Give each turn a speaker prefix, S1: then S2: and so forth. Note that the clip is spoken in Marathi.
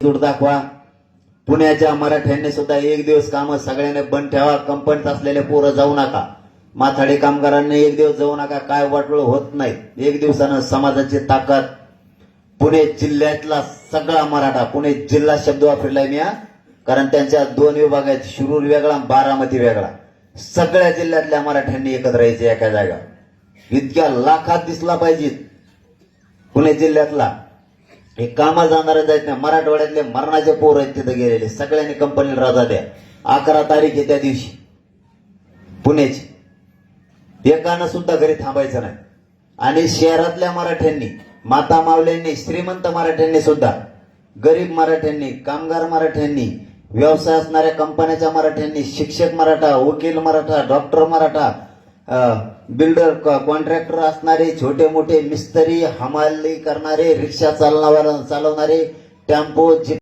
S1: जोड दाखवा। पुण्याच्या मराठ्यांनी सुद्धा एक दिवस काम सगळ्यांनी बंद ठेवा। कंपनीत असलेले पोरं जाऊ नका। माथाडी कामगारांनी एक दिवस जाऊ नका। काय वाटलं होत नाही। एक दिवसानं समाजाची ताकद। पुणे जिल्ह्यातला सगळा मराठा, पुणे जिल्हा शब्द वापरलाय मी, कारण त्यांच्या दोन विभाग आहेत, शिरूर वेगळा, बारामती वेगळा। सगळ्या जिल्ह्यातल्या मराठ्यांनी एकत्र यायचे एका जागा। इतक्या लाखात दिसला पाहिजे पुणे जिल्ह्यातला। हे कामा जाणारे जायत नाही। मराठवाड्यातले मरणाचे पोर आहेत तिथे गेलेले। सगळ्यांनी कंपनीला रजा द्या। 11 तारीख आहे त्या दिवशी पुण्याची। एकानं सुद्धा घरी थांबायचं नाही। आणि शहरातल्या मराठ्यांनी, माता मावल्यांनी, श्रीमंत मराठ्यांनी सुद्धा, गरीब मराठ्यांनी, कामगार मराठ्यांनी, व्यवसाय असणाऱ्या कंपन्याच्या मराठ्यांनी, शिक्षक मराठा, वकील Maratha, doctor Maratha, builder, contractor असणारे, छोटे मोठे मिस्त्री, हमाली करणारे, रिक्षा चालवणारे, टेम्पो,